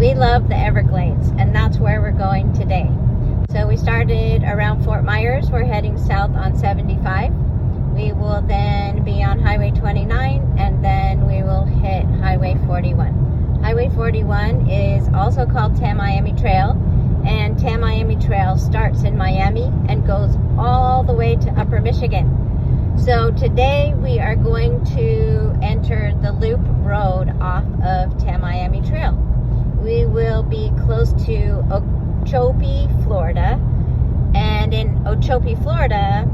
We love the Everglades, and that's where we're going today. So we started around Fort Myers. We're heading south on 75. We will then be on Highway 29, and then we will hit Highway 41. Highway 41 is also called Tamiami Trail, and Tamiami Trail starts in Miami and goes all the way to Upper Michigan. So today we are going to enter the Loop Road off of Tamiami Trail. We will be close to Okeechobee, Florida, and in Okeechobee, Florida,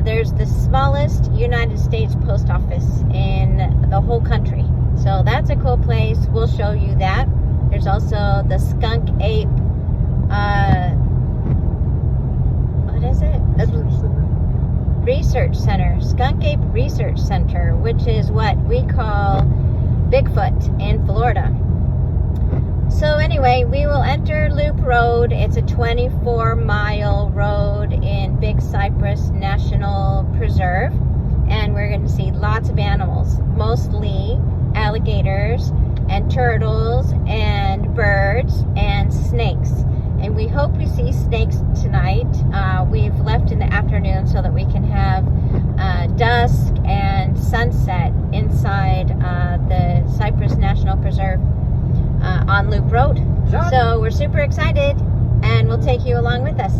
there's the smallest United States post office in the whole country. So that's a cool place. We'll show you that. There's also the Skunk Ape, what is it? Research Center. Skunk Ape Research Center, which is what we call Bigfoot in Florida. So anyway, we will enter Loop Road. It's a 24-mile road in Big Cypress National Preserve, and we're going to see lots of animals, mostly alligators and turtles and birds and snakes. And we hope we see snakes tonight. We've left in the afternoon so that we can have dusk and sunset inside the Cypress National Preserve on Loop Road. So we're super excited, and we'll take you along with us.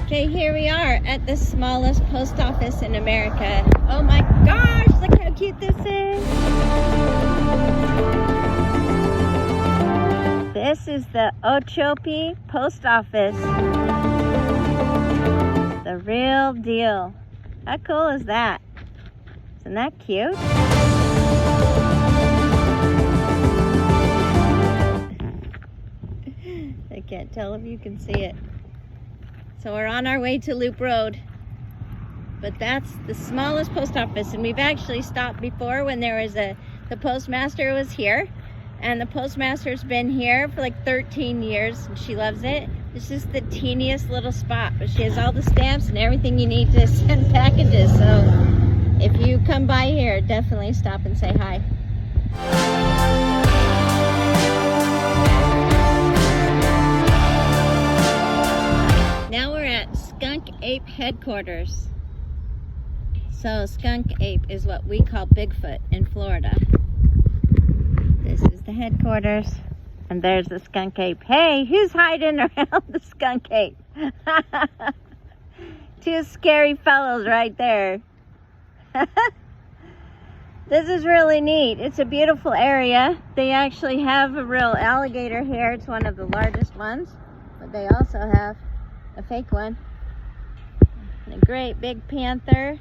Okay, here we are at the smallest post office in America. Oh my gosh, look how cute this is. This is the Okeechobee Post Office. The real deal. How cool is that? Isn't that cute? I can't tell if you can see it. So we're on our way to Loop Road. But that's the smallest post office, and we've actually stopped before when there was the postmaster was here. And the postmaster's been here for like 13 years, and she loves it. It's just the teeniest little spot, but she has all the stamps and everything you need to send packages. So if you come by here, definitely stop and say hi. Now we're at Skunk Ape headquarters. So Skunk Ape is what we call Bigfoot in Florida. This is the headquarters, and there's the Skunk Ape. Hey, who's hiding around the Skunk Ape? Two scary fellows right there. This is really neat. It's a beautiful area. They actually have a real alligator here. It's one of the largest ones, but they also have a fake one. And a great big panther.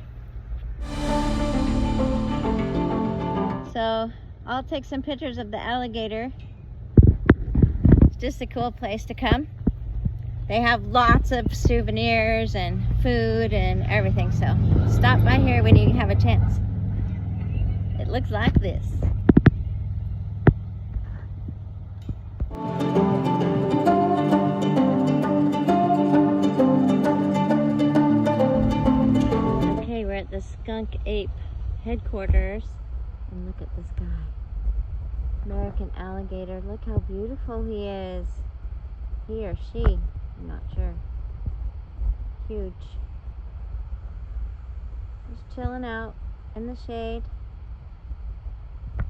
So I'll take some pictures of the alligator. It's just a cool place to come. They have lots of souvenirs and food and everything, so stop by here when you have a chance. It looks like this. Okay, we're at the Skunk Ape headquarters, and look at this guy. American alligator. Look how beautiful he is. He or she, I'm not sure. Huge. Just chilling out in the shade.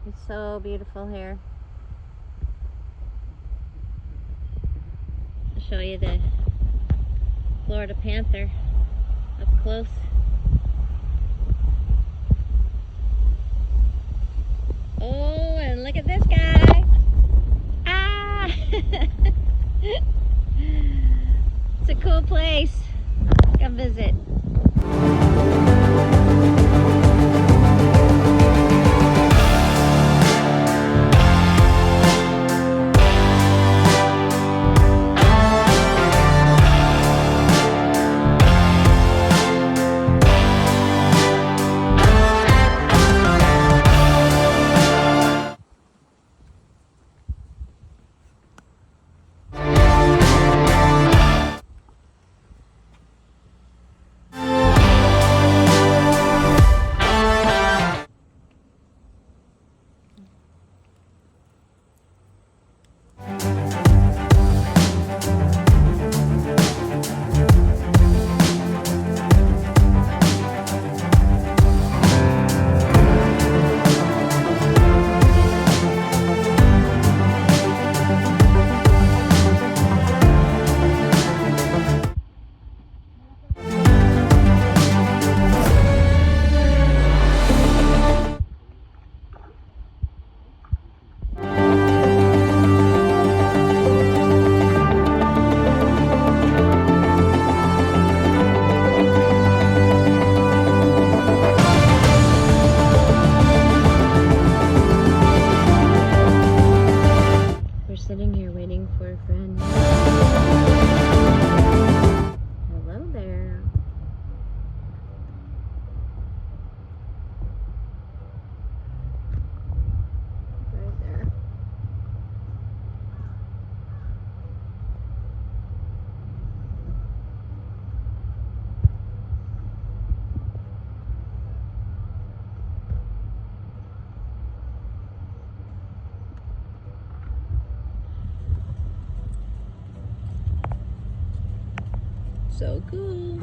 It's so beautiful here. I'll show you the Florida panther up close. Oh, and look at this guy. Ah! It's a cool place. Come visit. So cool.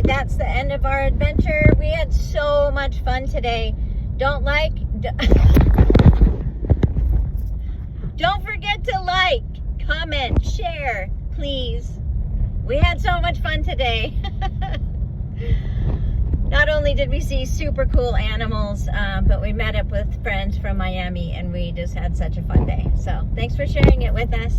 That's the end of our adventure. We had so much fun today. Don't forget to like, comment, share, please. We had so much fun today. Not only did we see super cool animals, but we met up with friends from Miami and we just had such a fun day. So thanks for sharing it with us.